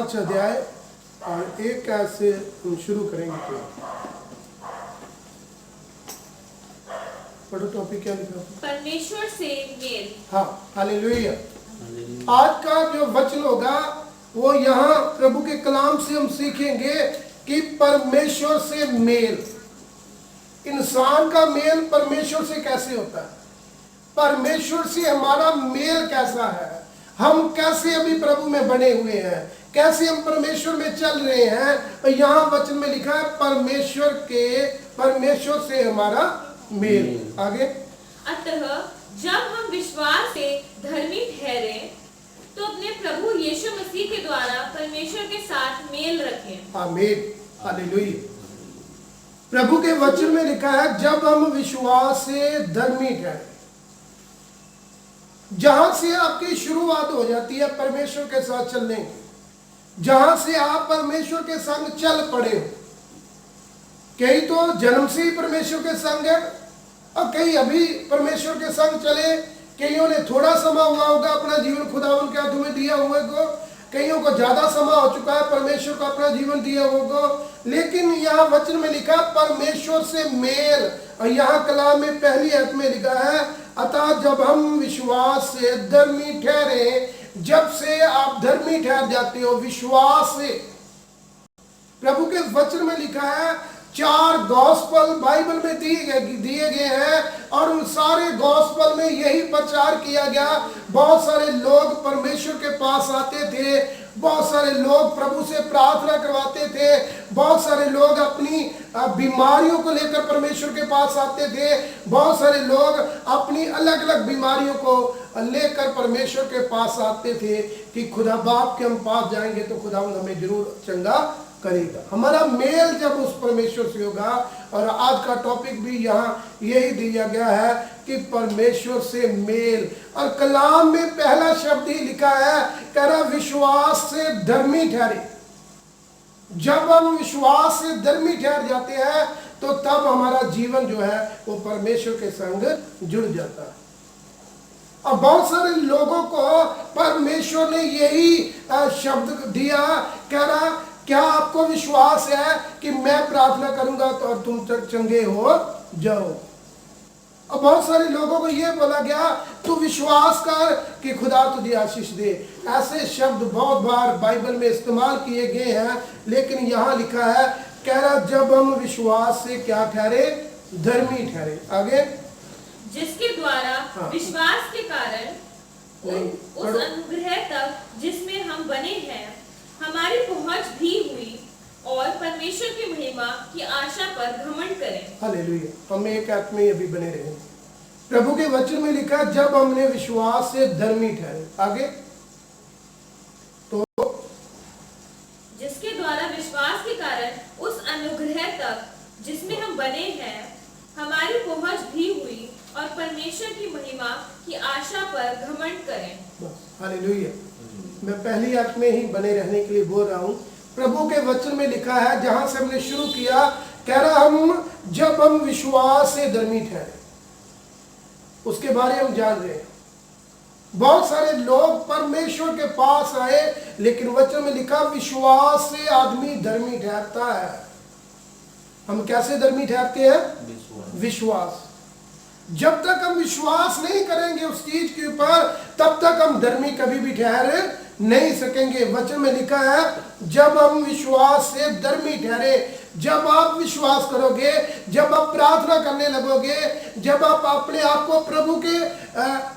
5 अध्याय और 1 आयत से हम शुरू करेंगे। तो पढ़ो, टॉपिक क्या लिखा? परमेश्वर से मेल। हाँ, हालेलुया। आज का जो वचन होगा वो यहाँ प्रभु के कलाम से हम सीखेंगे कि परमेश्वर से मेल, इंसान का मेल परमेश्वर से कैसे होता है, परमेश्वर से हमारा मेल कैसा है, हम कैसे अभी प्रभु में बने हुए हैं, कैसे हम परमेश्वर में चल रहे हैं। और यहाँ वचन में लिखा है परमेश्वर से हमारा मेल। आगे, अतः जब हम विश्वास से धर्मी ठहरे तो अपने प्रभु यीशु मसीह के द्वारा परमेश्वर के साथ मेल रखें। आमीन, हालेलुया। प्रभु के वचन में लिखा है जब हम विश्वास से धर्मी ठहरे, जहां से आपकी शुरुआत हो जाती है परमेश्वर के साथ चलने की, जहां से आप परमेश्वर के संग चल पड़े हो। कई तो जन्म से ही परमेश्वर के संग है और कई अभी परमेश्वर के संग चले। कईयों ने थोड़ा समय हुआ होगा अपना जीवन खुदावन के हाथों में दिया हुए को, कईयों को ज्यादा समय हो चुका है परमेश्वर को अपना जीवन दिया हुआ को। लेकिन यहाँ वचन में लिखा परमेश्वर से मेल, और यहाँ कलाम में पहली आयत में लिखा है अतः जब हम विश्वास से धर्मी ठहरे। जब से आप धर्मी ठहर जाते हो विश्वास से, प्रभु के वचन में लिखा है 4 गॉस्पल बाइबल में दिए गए हैं और उन सारे गॉस्पल में यही प्रचार किया गया। बहुत सारे लोग परमेश्वर के पास आते थे, बहुत सारे लोग प्रभु से प्रार्थना करवाते थे, बहुत सारे लोग अपनी बीमारियों को लेकर परमेश्वर के पास आते थे, बहुत सारे लोग अपनी अलग अलग बीमारियों को लेकर परमेश्वर के पास आते थे कि खुदा बाप के हम पास जाएंगे तो खुदा हमें जरूर चंगा करेगा। हमारा मेल जब उस परमेश्वर से होगा, और आज का टॉपिक भी यहाँ यही दिया गया है कि परमेश्वर से मेल। और कलाम में पहला शब्द ही लिखा है, कह रहा विश्वास से धर्मी ठहरे। जब हम विश्वास से धर्मी ठहर जाते हैं तो तब हमारा जीवन जो है वो परमेश्वर के संग जुड़ जाता है। और बहुत सारे लोगों को परमेश्वर ने यही शब्द दिया, कह रहा क्या आपको विश्वास है कि मैं प्रार्थना करूंगा तो और तुम चंगे हो जाओ। और बहुत सारे लोगों को यह बोला गया तू विश्वास कर कि खुदा तुझे आशीष दे। ऐसे शब्द बहुत बार बाइबल में इस्तेमाल किए गए हैं, लेकिन यहाँ लिखा है कह रहा जब हम विश्वास से क्या ठहरे, धर्मी ठहरे। आगे, जिसके द्वारा विश्वास के कारण उस अनुग्रह तक जिसमें हम बने हैं हमारी पहुंच भी हुई और परमेश्वर की महिमा की आशा पर घमंड करें। हालेलुया। हम एक आत्मा में अभी बने रहे। प्रभु के वचन में लिखा जब हमने विश्वास से धर्मी ठहरे। आगे, तो जिसके द्वारा विश्वास के कारण उस अनुग्रह तक जिसमें हम बने हैं हमारी पहुंच भी हुई और परमेश्वर की महिमा की आशा पर घमंड करें। हालेलुया। मैं पहली आयत में ही बने रहने के लिए बोल रहा हूँ। प्रभु के वचन में लिखा है जहां से हमने शुरू किया, कह रहा जब हम विश्वास से धर्मी ठहरे, उसके बारे में हम जान रहे हैं। बहुत सारे लोग परमेश्वर के पास आए, लेकिन वचन में लिखा विश्वास से आदमी धर्मी ठहरता है। हम कैसे धर्मी ठहरते हैं? विश्वास। जब तक हम विश्वास नहीं करेंगे उस चीज के ऊपर तब तक हम धर्मी कभी भी ठहर नहीं सकेंगे। वचन में लिखा है जब हम विश्वास से धर्मी ठहरे। जब आप विश्वास करोगे, जब आप प्रार्थना करने लगोगे, जब आप अपने आप को प्रभु के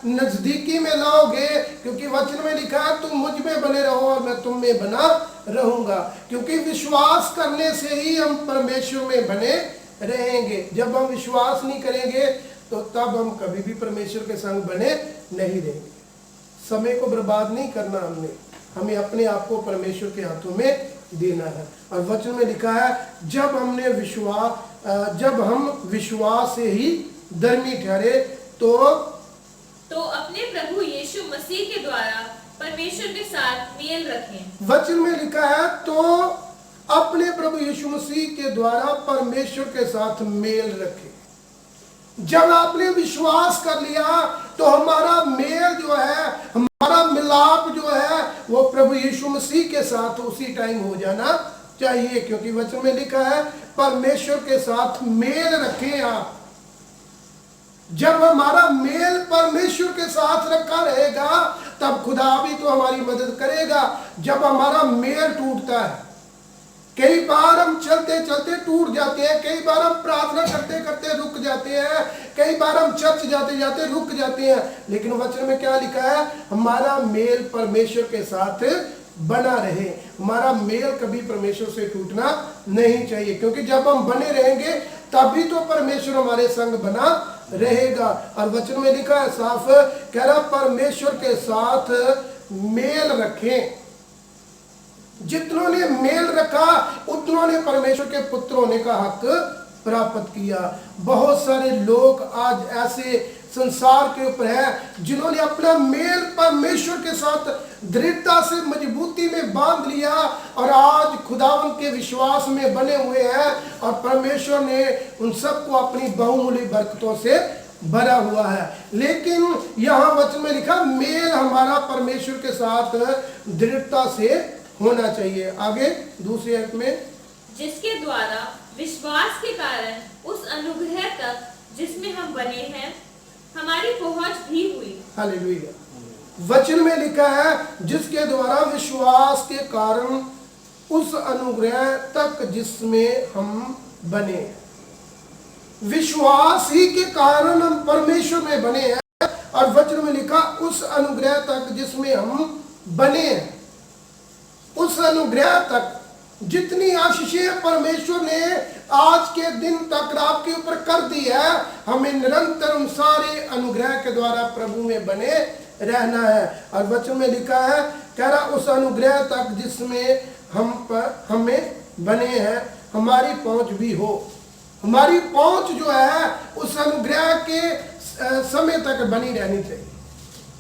नजदीकी में लाओगे, क्योंकि वचन में लिखा है तुम मुझ में बने रहो और मैं तुम में बना रहूंगा। क्योंकि विश्वास करने से ही हम परमेश्वर में बने रहेंगे। जब हम विश्वास नहीं करेंगे तो तब हम कभी भी परमेश्वर के संग बने नहीं रहेंगे। समय को बर्बाद नहीं करना, हमें अपने आप को परमेश्वर के हाथों में देना है। और वचन में लिखा है जब हम विश्वास से ही धर्मी ठहरे तो अपने प्रभु यीशु मसीह के द्वारा परमेश्वर के साथ मेल रखें। वचन में लिखा है तो अपने प्रभु यीशु मसीह के द्वारा परमेश्वर के साथ मेल रखें। जब आपने विश्वास कर लिया तो हमारा मेल जो है, हमारा मिलाप जो है वो प्रभु यीशु मसीह के साथ उसी टाइम हो जाना चाहिए, क्योंकि वचन में लिखा है परमेश्वर के साथ मेल रखें आप। जब हमारा मेल परमेश्वर के साथ रखा रहेगा तब खुदा भी तो हमारी मदद करेगा। जब हमारा मेल टूटता है, कई बार हम चलते चलते टूट जाते हैं, कई बार हम प्रार्थना करते करते रुक जाते हैं, कई बार हम चर्च जाते जाते रुक जाते हैं, लेकिन वचन में क्या लिखा है, हमारा मेल परमेश्वर के साथ बना रहे। हमारा मेल कभी परमेश्वर से टूटना नहीं चाहिए, क्योंकि जब हम बने रहेंगे तभी तो परमेश्वर हमारे संग बना रहेगा। और वचन में लिखा है साफ, कह रहा परमेश्वर के साथ मेल रखें। जितनों ने मेल रखा उतनों ने परमेश्वर के पुत्र होने का हक प्राप्त किया। बहुत सारे लोग आज ऐसे संसार के ऊपर है जिन्होंने अपना मेल परमेश्वर के साथ दृढ़ता से मजबूती में बांध लिया और आज खुदावन के विश्वास में बने हुए हैं और परमेश्वर ने उन सबको अपनी बहुमूल्य बरकतों से भरा हुआ है। लेकिन यहाँ वचन में लिखा मेल हमारा परमेश्वर के साथ दृढ़ता से होना चाहिए। आगे दूसरी आयत में, जिसके द्वारा विश्वास के कारण उस अनुग्रह तक जिसमें हम बने हैं हमारी पहुंच भी हुई। हालेलुया। वचन में लिखा है जिसके द्वारा विश्वास के कारण उस अनुग्रह तक जिसमें हम बने। विश्वास ही के कारण हम परमेश्वर में बने हैं और वचन में लिखा उस अनुग्रह तक जिसमें हम बने हैं। उस अनुग्रह तक जितनी आशीषें परमेश्वर ने आज के दिन तक आपके ऊपर कर दी है, हमें निरंतर उन सारे अनुग्रह के द्वारा प्रभु में बने रहना है। और वचन में लिखा है, कह रहा उस अनुग्रह तक जिसमें हमें बने हैं हमारी पहुंच भी हो। हमारी पहुंच जो है उस अनुग्रह के समय तक बनी रहनी चाहिए।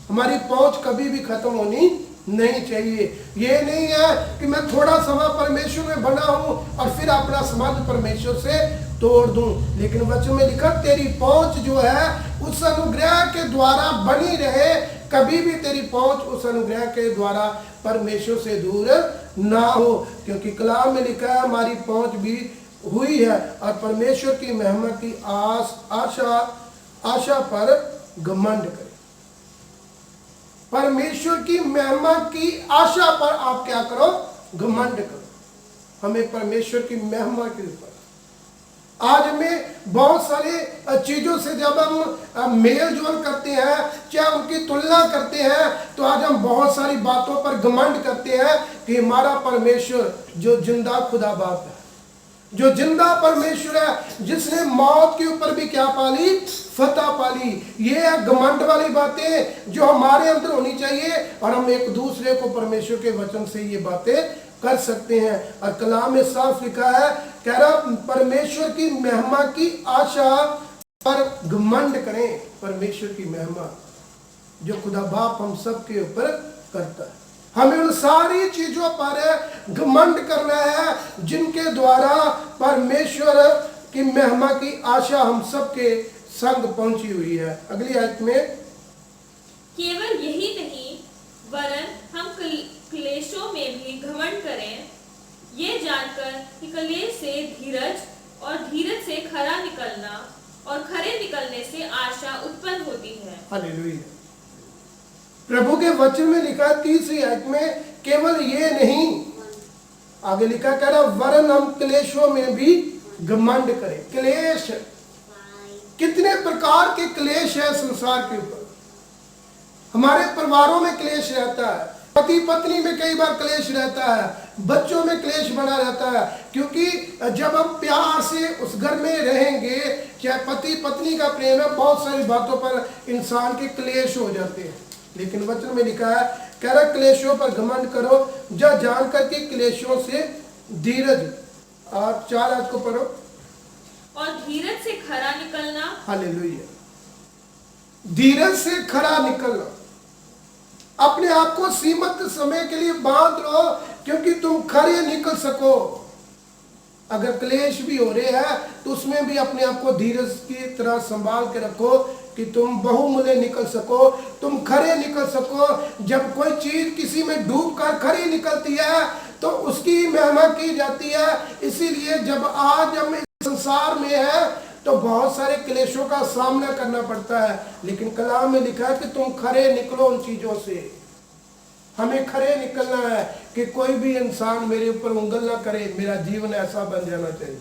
हमारी पहुंच कभी भी खत्म होनी नहीं चाहिए। ये नहीं है कि मैं थोड़ा समय परमेश्वर में बना हूं और फिर अपना संबंध परमेश्वर से तोड़ दूं, लेकिन वचन में लिखा तेरी पहुंच जो है उस अनुग्रह के द्वारा बनी रहे। कभी भी तेरी पहुंच उस अनुग्रह के द्वारा परमेश्वर से दूर ना हो, क्योंकि कलाम में लिखा है हमारी पहुंच भी हुई है और परमेश्वर की महिमा की आशा पर घमंड करें। परमेश्वर की महिमा की आशा पर आप क्या करो, घमंड करो। हमें परमेश्वर की महिमा के ऊपर आज हमें बहुत सारे चीजों से जब हम मेल जोल करते हैं, चाहे उनकी तुलना करते हैं, तो आज हम बहुत सारी बातों पर घमंड करते हैं कि हमारा परमेश्वर जो जिंदा खुदा बाप है, जो जिंदा परमेश्वर है, जिसने मौत के ऊपर भी क्या पाली, फतह पाली। ये है घमंड वाली बातें जो हमारे अंदर होनी चाहिए और हम एक दूसरे को परमेश्वर के वचन से ये बातें कर सकते हैं। और कलाम में साफ लिखा है, कह रहा परमेश्वर की महिमा की आशा पर घमंड करें। परमेश्वर की महिमा जो खुदा बाप हम सब के ऊपर करता है, हमें उन सारी चीजों पर घमंड करना है जिनके द्वारा परमेश्वर की महिमा की आशा हम सबके संग पहुंची हुई है। अगली आयत में, केवल यही नहीं वरन हम क्लेशों में भी घमंड करें, ये जानकर कि क्लेश से धीरज और धीरज से खरा निकलना और खरे निकलने से आशा उत्पन्न होती है। हालेलुया। प्रभु के वचन में लिखा है तीसरी आयत में, केवल ये नहीं, आगे लिखा कह रहा वरन हम क्लेशों में भी घमंड करें। क्लेश, कितने प्रकार के क्लेश है संसार के ऊपर। हमारे परिवारों में क्लेश रहता है, पति पत्नी में कई बार क्लेश रहता है, बच्चों में क्लेश बना रहता है, क्योंकि जब हम प्यार से उस घर में रहेंगे, चाहे पति पत्नी का प्रेम है, बहुत सारी बातों पर इंसान के क्लेश हो जाते हैं। लेकिन वचन में लिखा है, कह रहा क्लेशों पर घमंड करो जो जानकर के क्लेशों से धीरज। आप 4 आज को पढ़ो, और धीरज से खरा निकलना। हालेलुया। धीरज से खरा निकलना। अपने आप को सीमित समय के लिए बांध लो, क्योंकि तुम खरे निकल सको। अगर क्लेश भी हो रहे हैं तो उसमें भी अपने आप को धीरज की तरह संभाल के रखो कि तुम बहुमूल्य निकल सको, तुम खरे निकल सको। जब कोई चीज किसी में डूब कर खरी निकलती है तो उसकी महिमा की जाती है। इसीलिए जब आज हम इस संसार में है तो बहुत सारे क्लेशों का सामना करना पड़ता है, लेकिन कलाम में लिखा है कि तुम खरे निकलो उन चीजों से। हमें खरे निकलना है कि कोई भी इंसान मेरे ऊपर उंगल ना करे, मेरा जीवन ऐसा बन जाना चाहिए।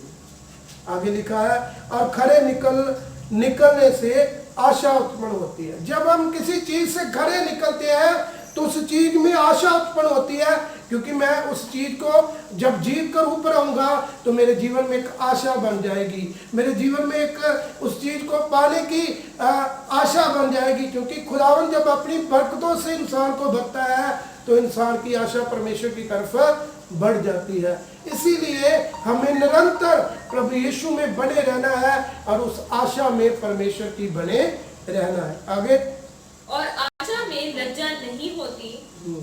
आगे लिखा है और खरे निकलने से आशा उत्पन्न होती है। जब हम किसी चीज से खरे निकलते हैं तो उस चीज में आशा उत्पन्न होती है, क्योंकि मैं उस चीज को जब जीत कर ऊपर आऊंगा तो मेरे जीवन में एक आशा बन जाएगी, मेरे जीवन में एक उस चीज को पाने की आशा बन जाएगी। क्योंकि खुदावन जब अपनी बरकतों से इंसान को भरता है तो इंसान की आशा परमेश्वर की तरफ बढ़ जाती है। इसीलिए हमें निरंतर प्रभु यीशु में बने रहना है और उस आशा में परमेश्वर की बने रहना है। आगे, और आशा में लज्जा नहीं होती,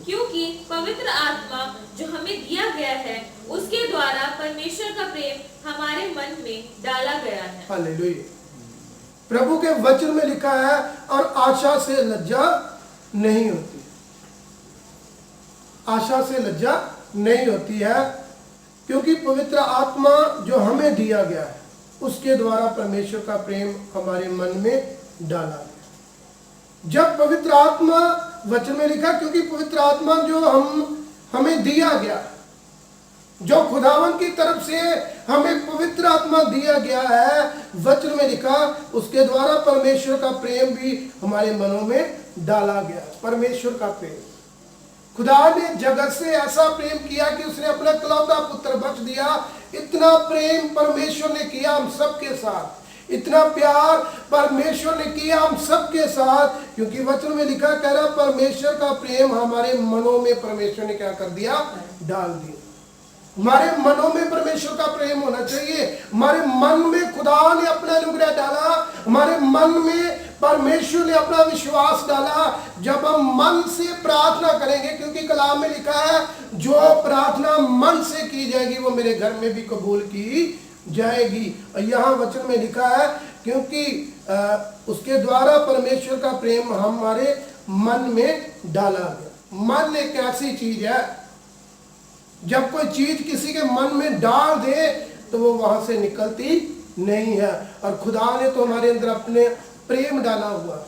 क्योंकि पवित्र आत्मा जो हमें दिया गया है उसके द्वारा परमेश्वर का प्रेम हमारे मन में डाला गया है। हालेलुया। प्रभु के वचन में लिखा है और आशा से लज्जा नहीं होती, आशा से लज्जा नहीं होती है, क्योंकि पवित्र आत्मा जो हमें दिया गया है उसके द्वारा परमेश्वर का प्रेम हमारे मन में डाला गया। जब पवित्र आत्मा, वचन में लिखा क्योंकि पवित्र आत्मा जो हमें दिया गया, जो खुदावन की तरफ से हमें पवित्र आत्मा दिया गया है, वचन में लिखा उसके द्वारा परमेश्वर का प्रेम भी हमारे मनों में डाला गया। परमेश्वर का प्रेम, खुदा ने जगत से ऐसा प्रेम किया कि उसने अपना इकलौता पुत्र बख्श दिया। इतना प्रेम परमेश्वर ने किया हम सबके साथ, इतना प्यार परमेश्वर ने किया हम सबके साथ, क्योंकि वचन में लिखा कह रहा परमेश्वर का प्रेम हमारे मनों में परमेश्वर ने क्या कर दिया, डाल दिया। हमारे मनों में परमेश्वर का प्रेम होना चाहिए। हमारे मन में खुदा ने अपना अनुग्रह डाला, हमारे मन में परमेश्वर ने अपना विश्वास डाला। जब हम मन से प्रार्थना करेंगे, क्योंकि कलाम में लिखा है जो प्रार्थना मन से की जाएगी वो मेरे घर में भी कबूल की जाएगी। और यहाँ वचन में लिखा है क्योंकि उसके द्वारा परमेश्वर का प्रेम हमारे मन में डाला गया। मन एक ऐसी चीज है, जब कोई चीज किसी के मन में डाल दे तो वो वहां से निकलती नहीं है। और खुदा ने तो हमारे अंदर अपने प्रेम डाला हुआ है,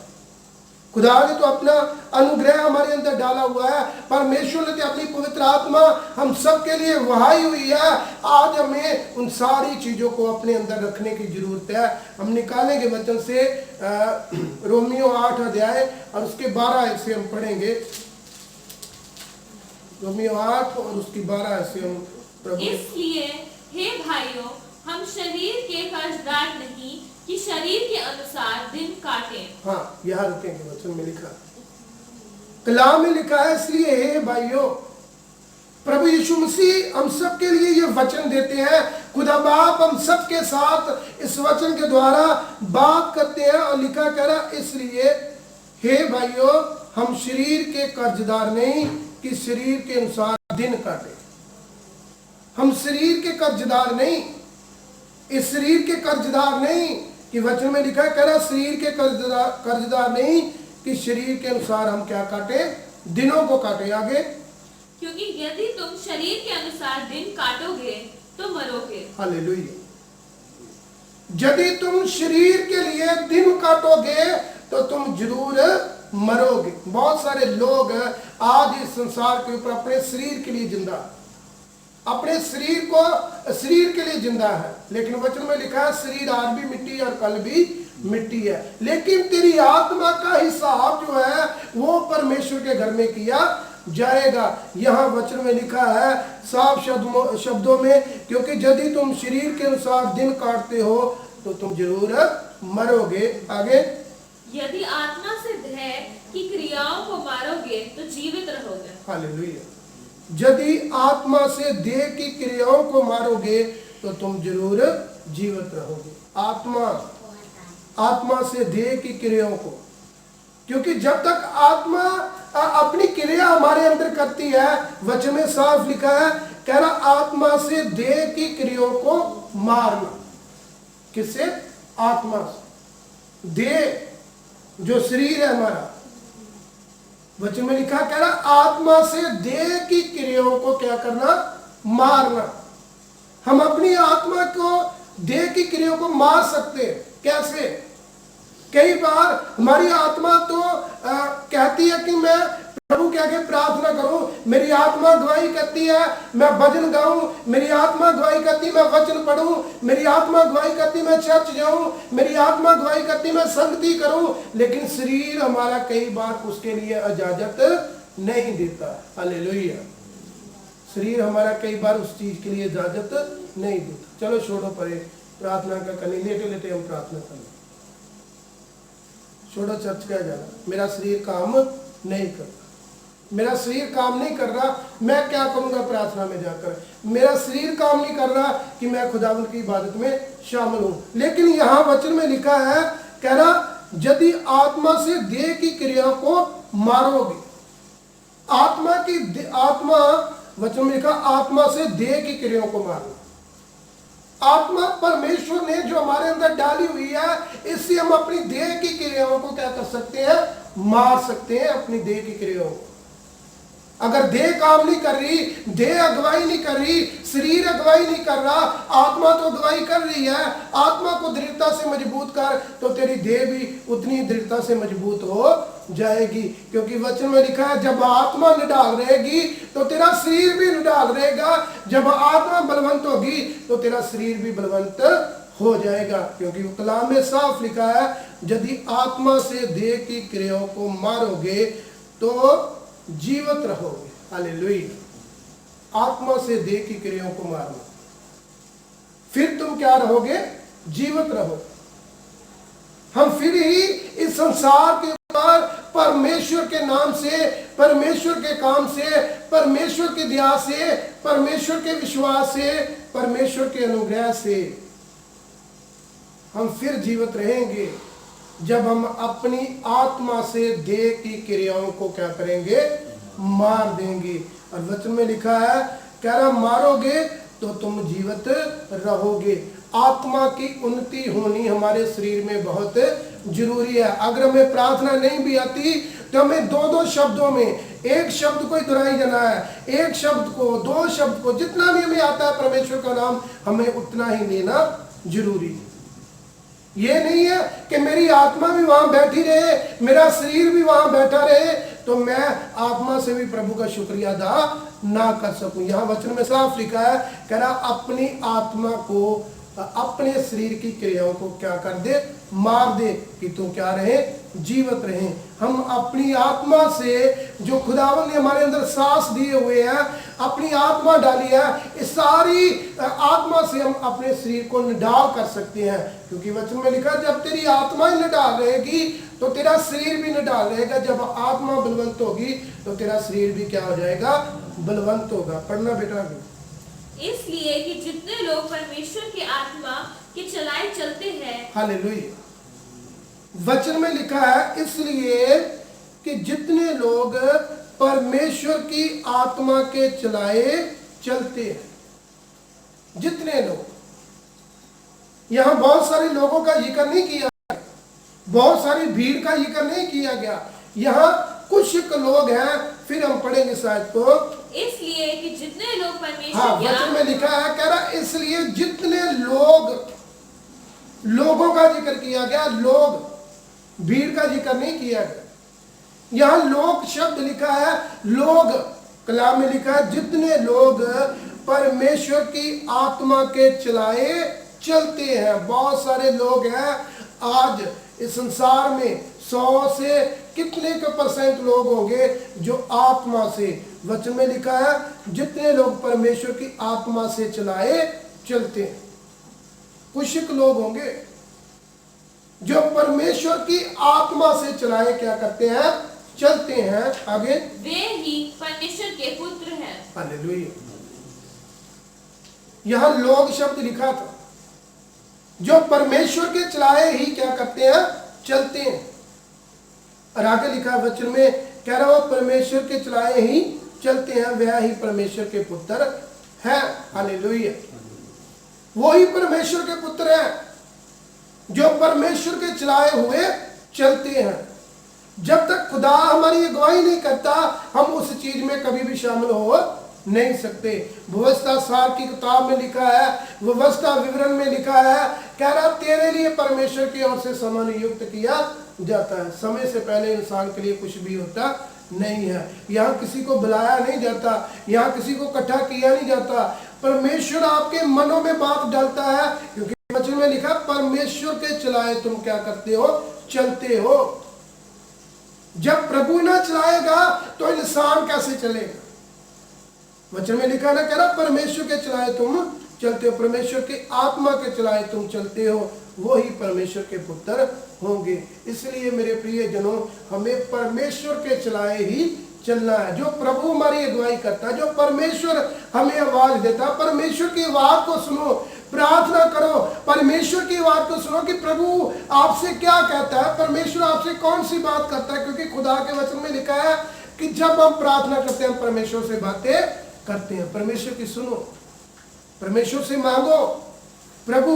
खुदा ने तो अपना अनुग्रह हमारे अंदर डाला हुआ है। परमेश्वर ने तो अपनी पवित्र आत्मा हम सब के लिए वहाई हुई है। आज हमें उन सारी चीजों को अपने अंदर रखने की जरूरत है। हम निकालेंगे वचन से रोमियो 8 अध्याय और उसके 12 से हम पढ़ेंगे। रोमियो 8 और उसकी 12 से हम प्रभु। इसलिए हे भाइयों, हम शरीर के कर्जदार नहीं कि शरीर के अनुसार दिन काटे। हाँ, यहाँ रुकेंगे, वचन में लिखा, कलाम में लिखा है इसलिए हे भाइयों, प्रभु यीशु मसीह हम सब के लिए ये वचन देते हैं। खुदा बाप हम सब के साथ इस वचन के द्वारा बात करते हैं और लिखा कह रहा इसलिए हे भाइयों, हम शरीर के कर्जदार नहीं कि शरीर के अनुसार दिन काटे। हम शरीर के कर्जदार नहीं, इस शरीर के कर्जदार नहीं कि वचन में लिखा है कह रहा शरीर के कर्जदार नहीं कि शरीर के अनुसार हम क्या काटे, दिनों को काटे। आगे, क्योंकि यदि तुम शरीर के अनुसार दिन काटोगे तो मरोगे। हालेलुया। यदि तुम शरीर के लिए दिन काटोगे तो तुम जरूर मरोगे। बहुत सारे लोग आज इस संसार के ऊपर अपने शरीर के लिए जिंदा, अपने शरीर के लिए जिंदा है, लेकिन वचन में लिखा है शरीर आज भी मिट्टी और कल भी मिट्टी है, लेकिन तेरी आत्मा का हिसाब जो है वो परमेश्वर के घर में किया जाएगा। यहाँ वचन में लिखा है साफ शब्दों में, क्योंकि यदि तुम शरीर के अनुसार दिन काटते हो तो तुम जरूर मरोगे। आगे, यदि आत्मा से देह की क्रियाओं को मारोगे तो जीवित रहोगे। हालेलुया। यदि आत्मा से देह की क्रियाओं को मारोगे तो तुम जरूर जीवित रहोगे। आत्मा से देह की क्रियाओं को, क्योंकि जब तक आत्मा अपनी क्रिया हमारे अंदर करती है, वचन में साफ लिखा है कह रहा आत्मा से देह की क्रियाओं को मारना। किससे? आत्मा से। देह जो शरीर है हमारा, वचन में लिखा, कह रहा आत्मा से देह की क्रियाओं को क्या करना? मारना। हम अपनी आत्मा को, देह की क्रियाओं को मार सकते हैं। कैसे? कई बार हमारी आत्मा तो कहती है कि मैं प्रभु के आगे प्रार्थना करूं, मेरी आत्मा गवाही करती है मैं भजन गाऊं, मेरी आत्मा गवाही करती है मैं वचन पढ़ूं, मेरी आत्मा गवाही करती है मैं चर्च जाऊं, मेरी आत्मा गवाही करती है मैं संगति करूं, लेकिन शरीर हमारा कई बार उसके लिए इजाजत नहीं देता। हालेलुया। शरीर हमारा कई बार उस चीज के लिए इजाजत नहीं देता। चलो छोड़ो परे, प्रार्थना का करनी, लेटे लेटे हम प्रार्थना करना। छोड़ो चर्च का जाना, मेरा शरीर काम नहीं करता, मेरा शरीर काम नहीं कर रहा, मैं क्या करूंगा प्रार्थना में जाकर? मेरा शरीर काम नहीं कर रहा कि मैं खुदावंद की इबादत में शामिल हूं। लेकिन यहां वचन में लिखा है, कह रहा यदि आत्मा से देह की क्रिया को मारोगे, आत्मा वचन में लिखा आत्मा से देह की क्रियाओं को मारना। आत्मा परमेश्वर ने जो हमारे अंदर डाली हुई है, इससे हम अपनी देह की क्रियाओं को क्या कर सकते हैं? मार सकते हैं अपनी देह की क्रियाओं को। अगर देह काम नहीं कर रही, देह अगुवाई नहीं कर रही, शरीर अगुवाई नहीं कर रहा, आत्मा तो अगुवाई कर रही है, आत्मा को दृढ़ता से मजबूत कर, तो तेरी देह भी उतनी दृढ़ता से मजबूत हो जाएगी। क्योंकि वचन में लिखा है जब आत्मा निडाल रहेगी तो तेरा शरीर भी निडाल रहेगा, जब आत्मा बलवंत होगी तो तेरा शरीर भी बलवंत हो जाएगा। क्योंकि कलाम में साफ लिखा है, यदि आत्मा से देह की क्रियाओं को मारोगे तो जीवित रहोगे। हालेलुया। आत्मा से देह की क्रियाओं को मारना, फिर तुम क्या रहोगे? जीवित रहोगे। हम फिर ही इस संसार के ऊपर परमेश्वर के नाम से, परमेश्वर के काम से, परमेश्वर की दया से, परमेश्वर के विश्वास से, परमेश्वर के अनुग्रह से हम फिर जीवित रहेंगे जब हम अपनी आत्मा से देह की क्रियाओं को क्या करेंगे? मार देंगे। और वचन में लिखा है, कह रहा मारोगे तो तुम जीवित रहोगे। आत्मा की उन्नति होनी हमारे शरीर में बहुत जरूरी है। अगर हमें प्रार्थना नहीं भी आती तो हमें दो शब्दों में, एक शब्द को ही दोहराई जाना है, एक शब्द को, दो शब्द को, जितना भी हमें आता है परमेश्वर का नाम हमें उतना ही लेना जरूरी है। ये नहीं है कि मेरी आत्मा भी वहां बैठी रहे, मेरा शरीर भी वहां बैठा रहे तो मैं आत्मा से भी प्रभु का शुक्रिया अदा ना कर सकूं। यहां वचन में साफ लिखा है, कह रहा अपनी आत्मा को, अपने शरीर की क्रियाओं को क्या कर दे? मार दे, कि तुम क्या रहे? जीवित रहे। हम अपनी आत्मा से, जो खुदावन ने हमारे अंदर सांस दिए हुए हैं, अपनी आत्मा डाली है, इस सारी आत्मा से हम अपने शरीर को निडाल कर सकते हैं। क्योंकि वचन में लिखा जब तेरी आत्मा ही निडाल रहेगी तो तेरा शरीर भी निडाल रहेगा। जब आत्मा बलवंत होगी तो तेरा शरीर भी क्या हो जाएगा? बलवंत होगा। पढ़ना बेटा। इसलिए कि जितने लोग परमेश्वर की आत्मा के चलाए चलते हैं। हालेलुया। वचन में लिखा है इसलिए कि जितने लोग परमेश्वर की आत्मा के चलाए चलते हैं, जितने लोग, यहां बहुत सारे लोगों का जिक्र नहीं किया गया, बहुत सारी भीड़ का जिक्र नहीं किया गया, यहां कुछ लोग हैं। फिर हम पढ़ेंगे शायद को, इसलिए कि जितने लोग परमेश्वर हाँ, वचन में लिखा है, कह रहा इसलिए जितने लोग, लोगों का जिक्र किया गया, लोग, भीड़ का जिक्र नहीं किया गया। यहां लोग शब्द लिखा है, लोग, कलाम में लिखा है जितने लोग परमेश्वर की आत्मा के चलाए चलते हैं। बहुत सारे लोग हैं आज इस संसार में, 100 से कितने के परसेंट लोग होंगे जो आत्मा से, वचन में लिखा है जितने लोग परमेश्वर की आत्मा से चलाए चलते हैं। कुछ लोग होंगे जो परमेश्वर की आत्मा से चलाए क्या करते हैं? चलते हैं। आगे, वे ही परमेश्वर के पुत्र हैं। हालेलुया। यहां लोग शब्द लिखा था, जो परमेश्वर के चलाए ही क्या करते हैं? चलते हैं। और आगे लिखा वचन में, कह रहा हो परमेश्वर के चलाए ही चलते हैं, वह ही परमेश्वर के पुत्र है। हालेलुया। वही परमेश्वर के पुत्र हैं जो परमेश्वर के चलाए हुए चलते हैं। जब तक खुदा हमारी अगुवाई नहीं करता, हम उस चीज में कभी भी शामिल हो नहीं सकते। व्यवस्था सार की किताब में लिखा है, व्यवस्था विवरण में लिखा है, कह रहा तेरे लिए परमेश्वर की ओर से समय नियुक्त किया जाता है। समय से पहले इंसान के लिए कुछ भी होता नहीं है। यहाँ किसी को बुलाया नहीं जाता, यहाँ किसी को इकट्ठा किया नहीं जाता। परमेश्वर आपके मनों में बात डालता है, क्योंकि वचन में लिखा परमेश्वर के चलाए तुम क्या करते हो, चलते हो। जब प्रभु ना चलाएगा तो इंसान कैसे चलेगा? वचन में लिखा ना, कह रहा परमेश्वर के चलाए तुम चलते हो, परमेश्वर के आत्मा के चलाए तुम चलते हो, वो ही परमेश्वर के पुत्र होंगे। इसलिए मेरे प्रिय जनों, हमें परमेश्वर के चलाए ही चलना है। जो प्रभु हमारी अगुवाई करता है, जो परमेश्वर हमें आवाज देता है, परमेश्वर की आवाज को सुनो, प्रार्थना करो, परमेश्वर की आवाज को सुनो कि प्रभु आपसे क्या कहता है, परमेश्वर आपसे कौन सी बात करता है। क्योंकि खुदा के वचन में लिखा है कि जब हम प्रार्थना करते हैं, हम परमेश्वर से बातें करते हैं। परमेश्वर की सुनो, परमेश्वर से मांगो, प्रभु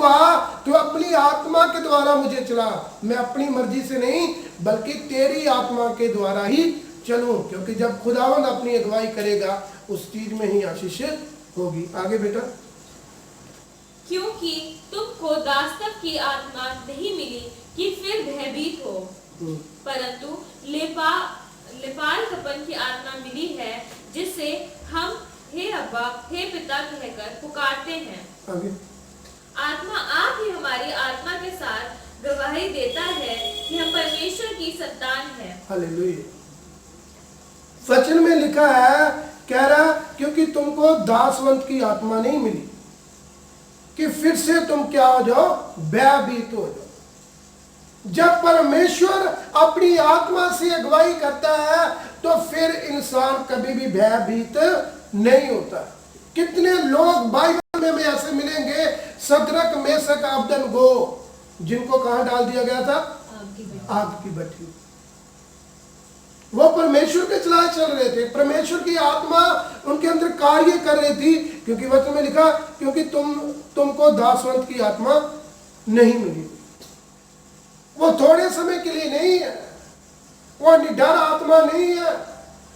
तू अपनी आत्मा के द्वारा मुझे चला, मैं अपनी मर्जी से नहीं बल्कि तेरी आत्मा के द्वारा ही चलूं। क्योंकि जब खुदावंद अपनी अगुवाई करेगा, उस चीज में ही आशीष होगी। आगे बेटा। क्योंकि तुमको दासत्व की आत्मा नहीं मिली कि फिर भयभीत हो, परंतु लेपालकपन की आत्मा मिली है, जिससे हम हे अब्बा, हे पिता कहकर पुकारते हैं। आगे। आत्मा आप ही हमारी आत्मा के साथ गवाही देता है कि हम परमेश्वर की संतान हैं। हालेलुया। वचन में लिखा है, कह रहा क्योंकि तुमको दासवंत की आत्मा नहीं मिली कि फिर से तुम क्या हो जाओ, भयभीत हो जाओ। जब परमेश्वर अपनी आत्मा से अगुवाई करता है तो फिर इंसान कभी भी भयभीत नहीं होता। कितने लोग बाइबल में ऐसे मिलेंगे, सदरक मेशक अबेदनगो, जिनको कहां डाल दिया गया था, आग की भट्टी। वो परमेश्वर के चलाए चल रहे थे, परमेश्वर की आत्मा उनके अंदर कार्य कर रही थी। क्योंकि वचन में लिखा, क्योंकि तुमको दासवंत की आत्मा नहीं मिली। वो थोड़े समय के लिए नहीं है, वो निडर आत्मा नहीं है।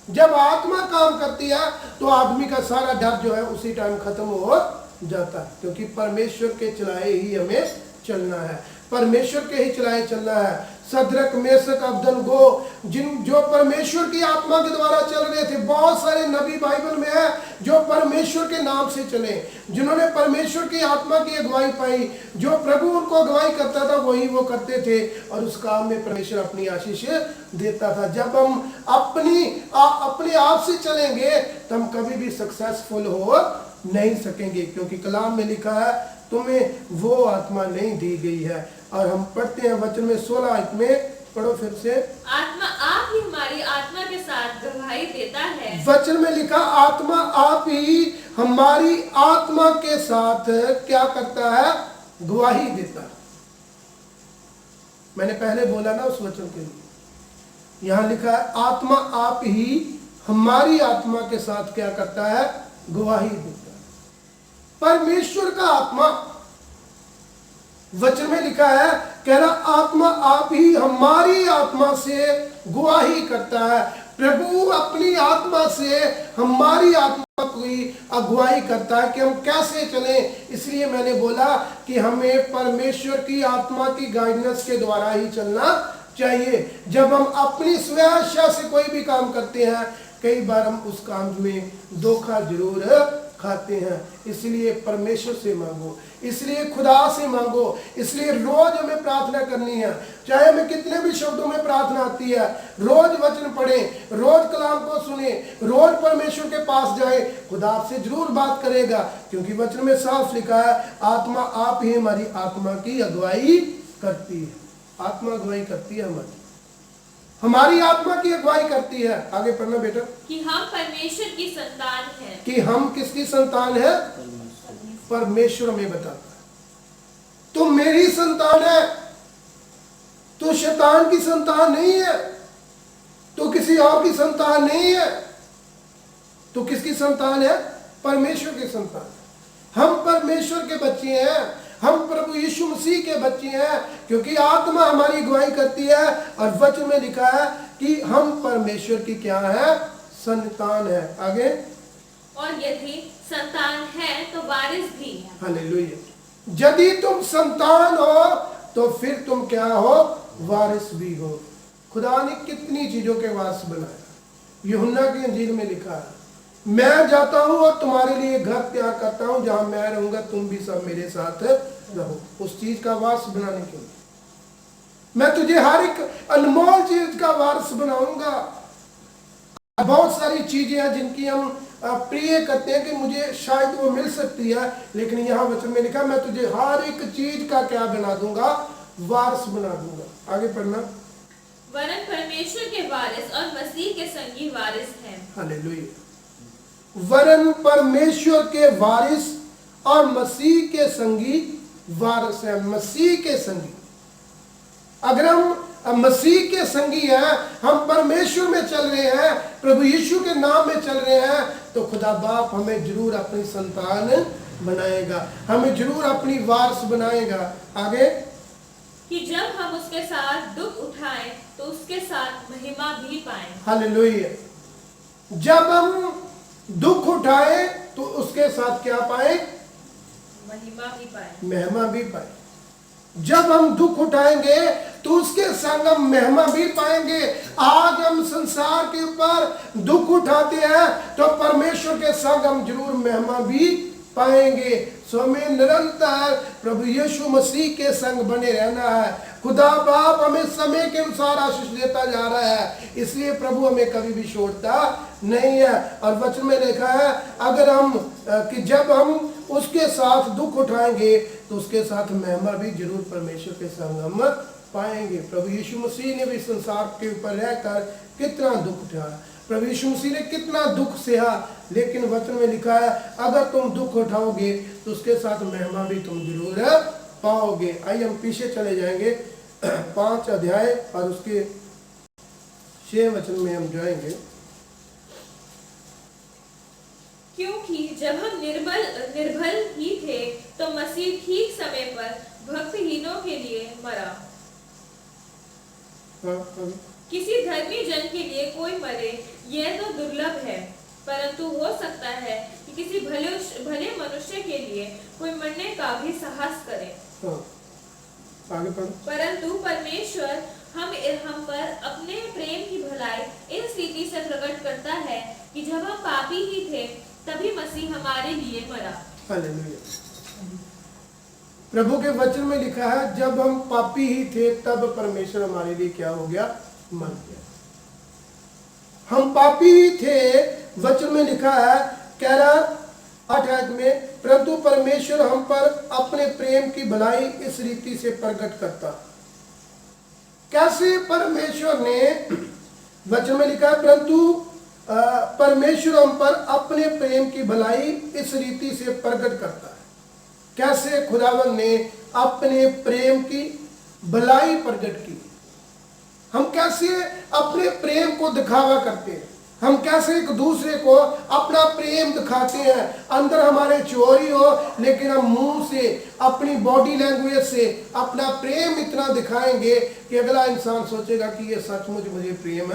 जब आत्मा काम करती है तो आदमी का सारा डर जो है उसी टाइम खत्म हो जाता है। क्योंकि परमेश्वर के चलाए ही हमें चलना है, परमेश्वर के ही चलाए चलना है। सदरक मेशक अबेदनगो जो परमेश्वर की आत्मा के द्वारा चल रहे थे। बहुत सारे नबी बाइबल में है जो परमेश्वर के नाम से चले, जिन्होंने परमेश्वर की आत्मा की अगुवाई पाई। जो प्रभु उनको अगुवाई करता था वही वो करते थे, और उस काम में परमेश्वर अपनी आशीष देता था। जब हम अपने आप से चलेंगे तो हम कभी भी सक्सेसफुल हो नहीं सकेंगे। क्योंकि कलाम में लिखा है, तुम्हें वो आत्मा नहीं दी गई है। और हम पढ़ते हैं वचन में 16 आयत में, पढ़ो फिर से। आत्मा आप ही हमारी आत्मा के साथ गवाही देता है। वचन में लिखा, आत्मा आप ही हमारी आत्मा के साथ क्या करता है, गवाही देता है। मैंने पहले बोला ना उस वचन के लिए, यहां लिखा है आत्मा आप ही हमारी आत्मा के साथ क्या करता है, गवाही देता है। परमेश्वर का आत्मा, वचन में लिखा है, कह रहा आत्मा आप ही हमारी आत्मा से गवाही करता है। प्रभु अपनी आत्मा से हमारी आत्मा की अगुवाई करता है कि हम कैसे चलें। इसलिए मैंने बोला कि हमें परमेश्वर की आत्मा की गाइडेंस के द्वारा ही चलना चाहिए। जब हम अपनी स्वेच्छा से कोई भी काम करते हैं, कई बार हम उस काम में धोखा जरूर खाते हैं। इसलिए परमेश्वर से मांगो, इसलिए खुदा से मांगो, इसलिए रोज हमें प्रार्थना करनी है। चाहे हमें कितने भी शब्दों में प्रार्थना आती है, रोज वचन पढ़े, रोज कलाम को सुने, रोज परमेश्वर के पास जाए, खुदा आपसे जरूर बात करेगा। क्योंकि वचन में साफ लिखा है, आत्मा आप ही हमारी आत्मा की अगुवाई करती है। आत्मा अगुवाई करती है, हमारी आत्मा की अगुवाई करती है। आगे पढ़ना बेटा। कि हम परमेश्वर की संतान हैं। कि हम किसकी संतान है, परमेश्वर हमें बताता है, तुम मेरी संतान है, तू शैतान की संतान नहीं है, तू किसी और की संतान नहीं है। तू किसकी संतान है, परमेश्वर के संतान हैं। हम परमेश्वर के बच्चे हैं, हम प्रभु यीशु मसीह के बच्चे हैं, क्योंकि आत्मा हमारी गवाही करती है और वचन में लिखा है कि हम परमेश्वर की क्या है, संतान है। आगे, और यदि संतान है तो वारिस भी है। हालेलुया। यदि तुम संतान हो तो फिर तुम क्या हो, वारिस भी हो। खुदा ने कितनी चीजों के वारिस बनाया। यूहन्ना की इंजील में लिखा है, मैं जाता हूं और तुम्हारे लिए घर तैयार करता हूं, जहां मैं रहूंगा तुम भी सब मेरे साथ रहो। उस चीज का वारिस बनाने के लिए मैं तुझे हर एक अनमोल चीज का वारिस बनाऊंगा। बहुत सारी चीजें हैं जिनकी हम प्रिय करते हैं कि मुझे शायद वो मिल सकती है, लेकिन यहाँ वचन में लिखा मैं तुझे हर एक चीज का क्या बना दूंगा, वारिस बना दूंगा। आगे पढ़ना। वरन परमेश्वर के वारिस और मसीह के संगी वारिस हैं। हालेलुया। वरन परमेश्वर के वारिस और मसीह के संगी वारिस है। मसीह के संगी, अगर हम मसीह के संगी हैं, हम परमेश्वर में चल रहे हैं, प्रभु यीशु के नाम में चल रहे हैं, तो खुदा बाप हमें जरूर अपनी संतान बनाएगा, हमें जरूर अपनी वारिस बनाएगा। आगे, कि जब हम उसके साथ दुख उठाएं तो उसके साथ महिमा भी पाएं। हालेलुया। जब हम दुख उठाएं तो उसके साथ क्या पाए, महिमा भी पाएं। महिमा भी पाए। जब हम दुख उठाएंगे तो उसके संग हम महिमा भी पाएंगे। आज हम संसार के ऊपर दुख उठाते हैं तो परमेश्वर के संग हम जरूर महिमा भी पाएंगे। सो हमें निरंतर प्रभु यीशु मसीह के संग बने रहना है। खुदा बाप हमें समय के अनुसार आशीष देता जा रहा है, इसलिए प्रभु हमें कभी भी छोड़ता नहीं है। और वचन में लिखा है अगर हम कि जब हम उसके साथ दुख उठाएंगे तो उसके साथ महिमा भी जरूर परमेश्वर के संग हम पाएंगे। प्रभु यीशु मसीह ने भी संसार के ऊपर रहकर कितना दुख उठाया, प्रभु यीशु मसीह ने कितना दुख सहा, लेकिन वचन में लिखा है अगर तुम दुख उठाओगे तो उसके साथ महिमा भी तुम जरूर पाओगे। आइए हम पीछे चले जाएंगे 5 अध्याय और उसके 6 वचन में हम जाएंगे। क्योंकि जब हम निर्बल ही थे तो मसीह ठीक समय पर भक्तहीनों के लिए मरा। किसी धर्मी जन के लिए कोई मरे यह तो दुर्लभ है, परंतु हो सकता है कि किसी भले मनुष्य के लिए कोई मरने का भी साहस करे। आगे पढ़ो। परंतु परमेश्वर हम पर अपने प्रेम की भलाई इस रीति से प्रकट करता है कि जब हम पापी ही थे तभी मसीह हमारे लिए मरा। हालेलुया। प्रभु के वचन में लिखा है जब हम पापी ही थे तब परमेश्वर हमारे लिए क्या हो गया, मर गया। हम पापी ही थे, वचन में लिखा है कह रहा 8 में, परंतु परमेश्वर हम पर अपने प्रेम की भलाई इस रीति से प्रकट करता। कैसे परमेश्वर ने, वचन में लिखा है परंतु परमेश्वर हम पर अपने प्रेम की भलाई इस रीति से प्रकट करता है। कैसे खुदावन ने अपने प्रेम की भलाई प्रकट की। हम कैसे अपने प्रेम को दिखावा करते हैं, हम कैसे एक दूसरे को अपना प्रेम दिखाते हैं। अंदर हमारे चोरी हो लेकिन हम मुंह से, अपनी बॉडी लैंग्वेज से अपना प्रेम इतना दिखाएंगे कि अगला इंसान सोचेगा कि ये सचमुच मुझे प्रेम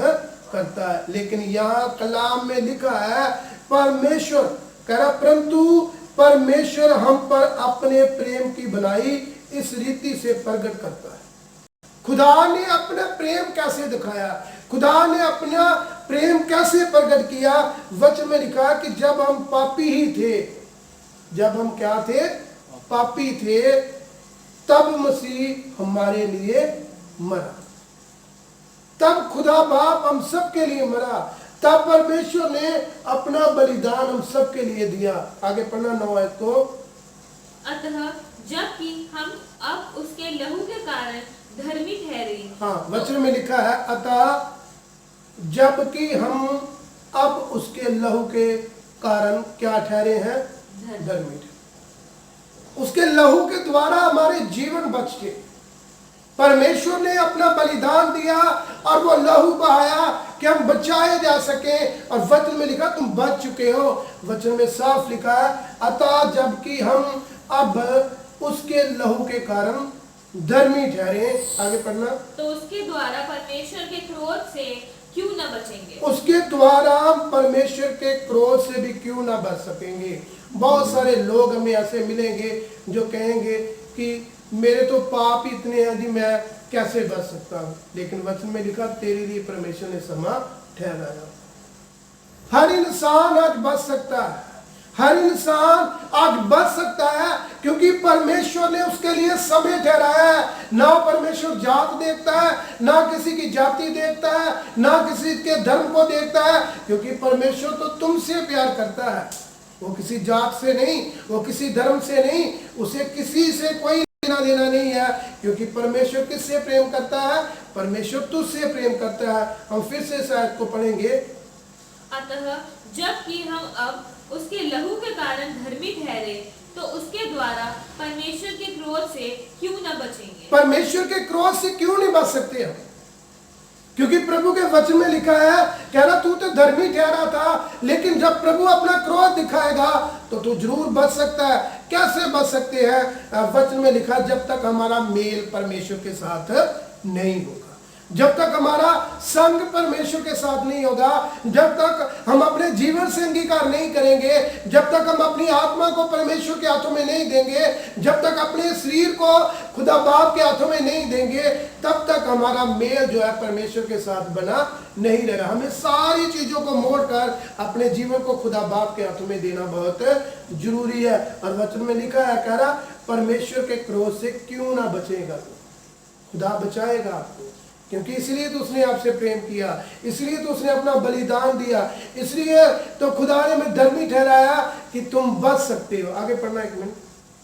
करता है। लेकिन यहाँ कलाम में लिखा है परमेश्वर कह रहा परंतु परमेश्वर हम पर अपने प्रेम की भलाई इस रीति से प्रकट करता है। खुदा ने अपना प्रेम कैसे दिखाया, खुदा ने अपना प्रेम कैसे प्रकट किया। वचन में लिखा कि जब हम पापी ही थे, जब हम क्या थे, पापी थे, तब मसीह हमारे लिए मरा। तब खुदा बाप हम सब के लिए मरा, तब परमेश्वर ने अपना बलिदान हम सब के लिए दिया। आगे पढ़ना 9 आयत को। अतः जबकि हम अब उसके लहू के कारण धर्मी ठहरे। हाँ, वचन में लिखा है अतः जबकि हम अब उसके लहू के कारण क्या ठहरे हैं, धर्मी। उसके लहू के द्वारा हमारे जीवन बच गए। परमेश्वर ने अपना बलिदान दिया और वो लहू बहाया कि हम बचाए जा सके। और वचन में लिखा तुम बच चुके हो। वचन में साफ लिखा है अतः जबकि हम अब उसके लहू के कारण धर्मी ठहरे। आगे पढ़ना। तो उसके द्वारा परमेश्वर के क्रोध से क्यों न बचेंगे। उसके द्वारा परमेश्वर के क्रोध से भी क्यों ना बच सकेंगे। बहुत सारे लोग हमें ऐसे मिलेंगे जो कहेंगे कि मेरे तो पाप ही इतने हैं जी, मैं कैसे बच सकता हूं। लेकिन वचन में लिखा तेरे लिए परमेश्वर ने समय ठहराया। हर इंसान आज बच सकता है, हर इंसान आज बच सकता है क्योंकि परमेश्वर ने उसके लिए समय ठहराया है। ना परमेश्वर जात देखता है, ना किसी की जाति देखता है, ना किसी के धर्म को देखता है, क्योंकि परमेश्वर तो तुमसे प्यार करता है। वो किसी जात से नहीं, वो किसी धर्म से नहीं, उसे किसी से कोई लेना देना नहीं है। क्योंकि परमेश्वर किससे प्रेम करता है? परमेश्वर तुझसे प्रेम करता है। हम फिर से इस आयत को पढ़ेंगे। अतः जबकि हम अब उसके लहू के कारण धर्मी ठहरे तो उसके द्वारा परमेश्वर के क्रोध से क्यों न बचेंगे। परमेश्वर के क्रोध से क्यों नहीं बच सकते हम? क्योंकि प्रभु के वचन में लिखा है, कह रहा तू तो धर्मी ठहरा था, लेकिन जब प्रभु अपना क्रोध दिखाएगा तो तू जरूर बच सकता है। कैसे बच सकते हैं? वचन में लिखा जब तक हमारा मेल परमेश्वर के साथ नहीं होगा, जब तक हमारा संग परमेश्वर के साथ नहीं होगा, जब तक हम अपने जीवन से अंगीकार नहीं करेंगे, जब तक हम अपनी आत्मा को परमेश्वर के हाथों में नहीं देंगे, जब तक अपने शरीर को खुदा बाप के हाथों में नहीं देंगे, तब तक हमारा मेल जो है परमेश्वर के साथ बना नहीं रहेगा। हमें सारी चीजों को मोड़कर अपने जीवन को खुदा बाप के हाथों में देना बहुत जरूरी है। और वचन में लिखा है, कह रहा परमेश्वर के क्रोध से क्यों ना बचेगा, खुदा बचाएगा आपको। क्योंकि इसलिए तो उसने आपसे प्रेम किया, इसलिए तो उसने अपना बलिदान दिया, इसलिए तो खुदा ने हमें धर्मी ठहराया कि तुम बच सकते हो। आगे पढ़ना एक मिनट।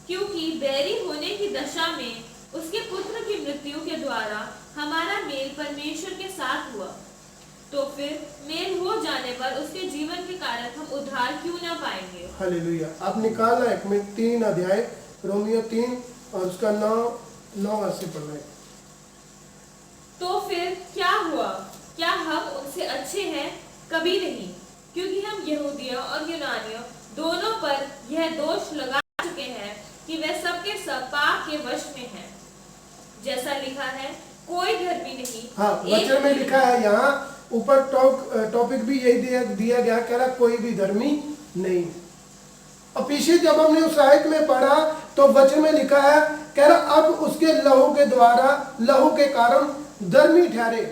क्योंकि बैरी होने की दशा में उसके पुत्र की मृत्यु के द्वारा हमारा मेल परमेश्वर के साथ हुआ, तो फिर मेल हो जाने पर उसके जीवन के कारण हम उद्धार क्यों न पाएंगे। हालेलुया। आप निकालना एक मिनट 3 अध्याय रोमियो 3 और उसका 9 से पढ़ना है। तो फिर क्या हुआ? क्या हम उनसे अच्छे हैं? कभी नहीं, क्योंकि हम यहूदियों और यूनानियों दोनों पर यह दोष लगा चुके हैं कि वे सबके सब पाप के वश में हैं। जैसा लिखा है, कोई धर्मी नहीं। हाँ, वचन में लिखा है, यहाँ ऊपर टॉपिक भी यही दिया गया, कह रहा कोई भी धर्मी नहीं। और पीछे जब हमने उस आयत में पढ़ा तो वचन में लिखा है, कह रहा अब उसके लहू के द्वारा, लहू के कारण धर्मी ठहरे।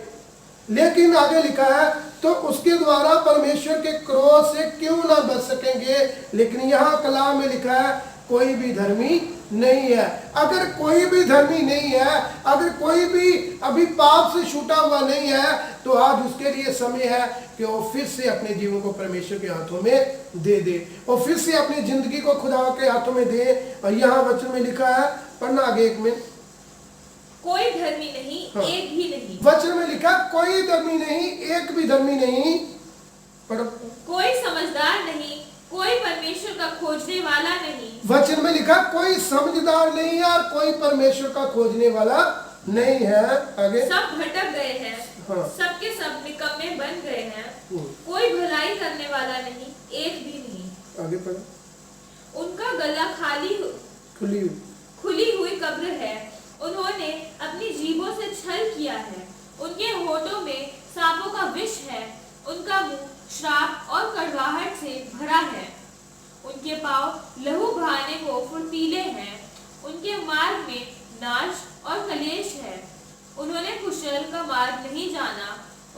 लेकिन आगे लिखा है तो उसके द्वारा परमेश्वर के क्रोध से क्यों ना बच सकेंगे। लेकिन यहाँ कलाम में लिखा है कोई भी धर्मी नहीं है। अगर कोई भी धर्मी नहीं है, अगर कोई भी अभी पाप से छूटा हुआ नहीं है, तो आज उसके लिए समय है कि वो फिर से अपने जीवन को परमेश्वर के हाथों में दे दे, और फिर से अपनी जिंदगी को खुदा के हाथों में दे। और यहाँ वचन में लिखा है, पढ़ना आगे एक मिनट। कोई धर्मी नहीं, हाँ। एक भी नहीं। वचन में लिखा कोई धर्मी नहीं, एक भी धर्मी नहीं। पढ़ो। कोई समझदार नहीं, कोई परमेश्वर का खोजने वाला नहीं। वचन में लिखा कोई समझदार नहीं है और कोई परमेश्वर का खोजने वाला नहीं है। आगे। सब भटक गए हैं, हाँ। सबके सब निकम्मे बन गए हैं। कोई भलाई करने वाला नहीं, एक भी नहीं। आगे पढ़ो। उनका गला खुली हुई कब्र है। उन्होंने अपनी जीभों से छल किया है। उनके होठों में सांपों का विष है। उनका मुंह श्राप और कड़वाहट से भरा है। उनके पांव लहू बहाने को फुर्तीले हैं। उनके मार्ग में नाश और कलेश है। उन्होंने कुशल का मार्ग नहीं जाना।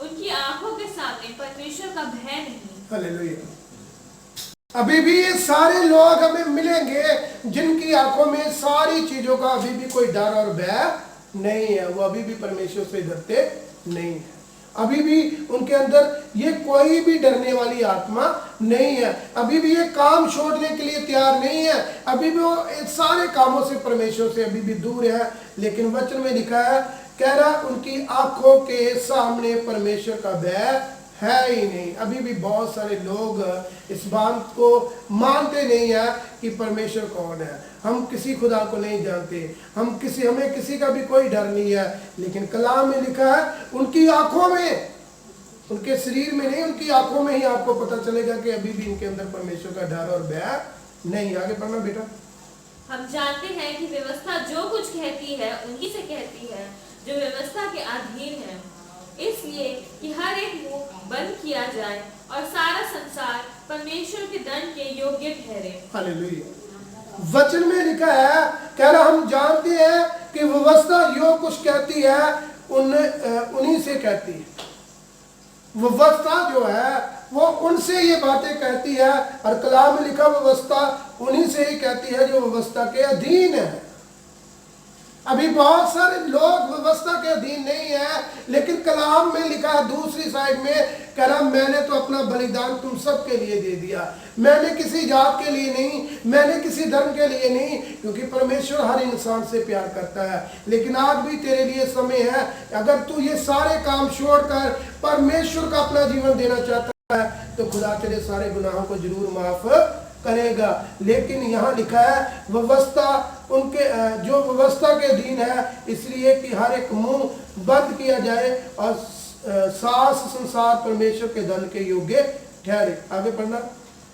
उनकी आंखों के सामने परमेश्वर का भय नहीं। हालेलुया। अभी भी ये सारे लोग हमें मिलेंगे जिनकी आंखों में सारी चीजों का अभी भी कोई डर और भय नहीं है। वो अभी भी परमेश्वर से डरते नहीं है। अभी भी उनके अंदर ये कोई भी डरने वाली आत्मा नहीं है। अभी भी ये काम छोड़ने के लिए तैयार नहीं है। अभी भी वो सारे कामों से परमेश्वर से अभी भी दूर है। लेकिन वचन में लिखा है, कह रहा उनकी आंखों के सामने परमेश्वर का भय है ही नहीं। अभी भी बहुत सारे लोग इस बात को मानते नहीं है कि परमेश्वर कौन है। हम किसी खुदा को नहीं जानते, हमें किसी का भी कोई डर नहीं है। लेकिन कलाम में लिखा है उनकी आंखों में, उनके शरीर में नहीं, उनकी आंखों में ही आपको पता चलेगा कि अभी भी इनके अंदर परमेश्वर का डर और भय नहीं। आगे पढ़ना बेटा। हम जानते हैं कि व्यवस्था जो कुछ कहती है उन्हीं से कहती है जो व्यवस्था के अधीन है, इसलिए कि हर एक मुंह बंद किया जाए और सारा संसार परमेश्वर के दंड के योग्य ठहरे। हालेलुया। वचन में लिखा है, कह रहा हम जानते हैं कि व्यवस्था जो कुछ कहती है उन्हीं से कहती है। व्यवस्था जो है वो उनसे ये बातें कहती है, और कलाम में लिखा व्यवस्था उन्हीं से ही कहती है जो व्यवस्था के अधीन है। अभी बहुत सारे लोग व्यवस्था के अधीन नहीं है, लेकिन कलाम में लिखा है दूसरी साइड में, कह रहा मैंने तो अपना बलिदान तुम सब के लिए दे दिया। मैंने किसी जात के लिए नहीं, मैंने किसी धर्म के लिए नहीं, क्योंकि परमेश्वर हर इंसान से प्यार करता है। लेकिन आज भी तेरे लिए समय है, अगर तू ये सारे काम छोड़कर परमेश्वर का अपना जीवन देना चाहता है तो खुदा तेरे सारे गुनाहों को जरूर माफ करेगा। लेकिन यहाँ लिखा है व्यवस्था उनके जो व्यवस्था के अधीन है, इसलिए कि हर एक मुंह बंद किया जाए और सास संसार परमेश्वर के दंड के योग्य ठहरे। आगे पढ़ना।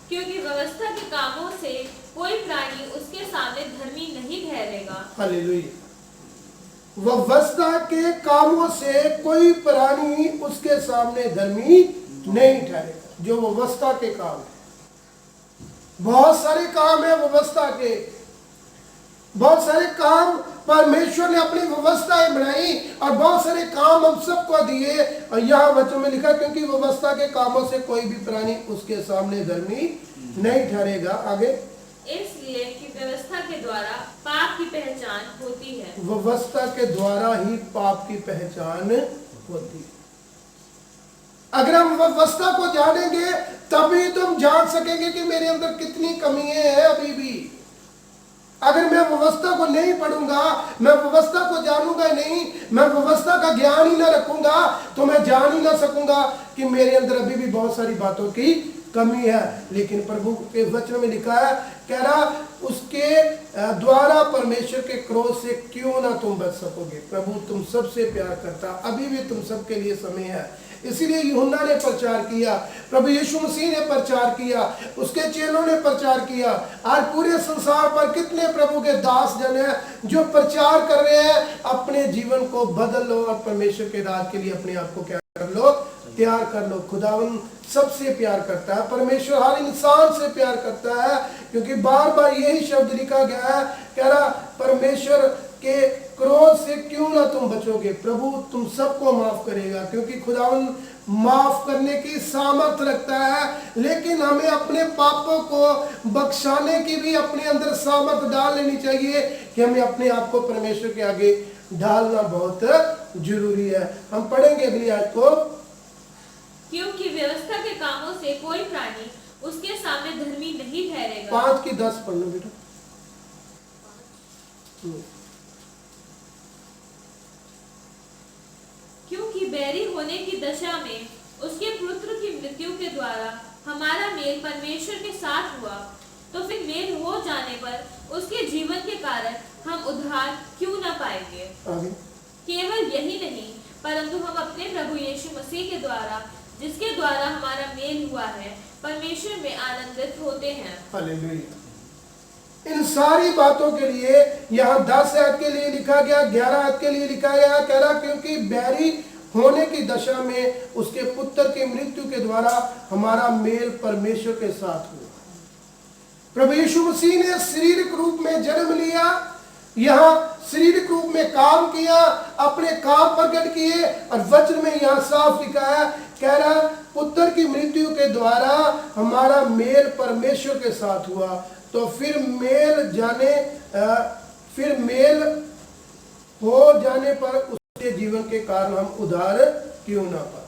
क्योंकि व्यवस्था के कामों से कोई प्राणी उसके सामने धर्मी नहीं ठहरेगा। हालेलुया। व्यवस्था के कामों से कोई प्राणी उसके सामने धर्मी नहीं ठहरेगा। जो व्यवस्था के काम है, बहुत सारे काम है व्यवस्था के, बहुत सारे काम परमेश्वर ने अपनी व्यवस्थाएं बनाई और बहुत सारे काम हम सबको दिए। और यहाँ वचन में लिखा क्योंकि व्यवस्था के कामों से कोई भी प्राणी उसके सामने धर्मी नहीं ठहरेगा। आगे। इसलिए कि व्यवस्था के द्वारा पाप की पहचान होती है। व्यवस्था के द्वारा ही पाप की पहचान होती है। अगर हम व्यवस्था को जानेंगे तभी तो हम जान सकेंगे कि मेरे अंदर कितनी कमियां हैं अभी भी। अगर मैं व्यवस्था को नहीं पढ़ूंगा, मैं व्यवस्था को जानूंगा नहीं, मैं व्यवस्था का ज्ञान ही ना रखूंगा, तो मैं जान ही ना सकूंगा कि मेरे अंदर अभी भी बहुत सारी बातों की कमी है। लेकिन प्रभु के वचन में लिखा है, कह रहा उसके द्वारा परमेश्वर के क्रोध से क्यों ना तुम बच सकोगे। प्रभु तुम सबसे प्यार करता, अभी भी तुम सबके लिए समय है। इसीलिए यूहन्ना ने प्रचार किया, प्रभु यीशु मसीह ने प्रचार किया, उसके चेलों ने प्रचार किया। आज पूरे संसार पर कितने प्रभु के दास जन हैं जो प्रचार कर रहे हैं, अपने जीवन को बदल लो और परमेश्वर के राज के लिए अपने आप को क्या कर लो, तैयार कर लो। खुदावन सबसे प्यार करता है, परमेश्वर हर इंसान से प्यार करता है, क्योंकि बार बार यही शब्द लिखा गया है, कह रहा परमेश्वर के क्रोध से क्यों ना तुम बचोगे। प्रभु तुम सबको माफ करेगा, क्योंकि खुदावन माफ करने की सामर्थ रखता है। लेकिन हमें अपने पापों को बख्शाने की भी अपने अंदर सामर्थ डाल लेनी चाहिए, कि हमें अपने आप को परमेश्वर के आगे डालना बहुत जरूरी है। हम पढ़ेंगे अगली आयत को। क्योंकि व्यवस्था के कामों से कोई प्राणी उसके सामने धर्मी नहीं ठहरेगा। 5 की 10 पढ़ लो बेटा। क्योंकि बैरी होने की दशा में उसके पुत्र की मृत्यु के द्वारा हमारा मेल परमेश्वर के साथ हुआ, तो फिर मेल हो जाने पर उसके जीवन के कारण हम उद्धार क्यों न पाएंगे। आगे। केवल यही नहीं, परंतु हम अपने प्रभु यीशु मसीह के द्वारा, जिसके द्वारा हमारा मेल हुआ है, परमेश्वर में आनंदित होते हैं। हालेलुया। इन सारी बातों के लिए यहाँ 10 आयत के लिए लिखा गया, 11 आयत के लिए लिखा गया, कह रहा क्योंकि बैरी होने की दशा में उसके पुत्र की मृत्यु के द्वारा हमारा मेल परमेश्वर के साथ हुआ। प्रभु यीशु मसीह ने शारीरिक रूप में जन्म लिया, यहाँ शारीरिक रूप में काम किया, अपने काम प्रकट किए, और वचन में यहाँ साफ लिखा है, कह रहा पुत्र की मृत्यु के द्वारा हमारा मेल परमेश्वर के साथ हुआ, तो फिर मेल हो जाने पर उसके जीवन के कारण हम उद्धार क्यों ना पाए।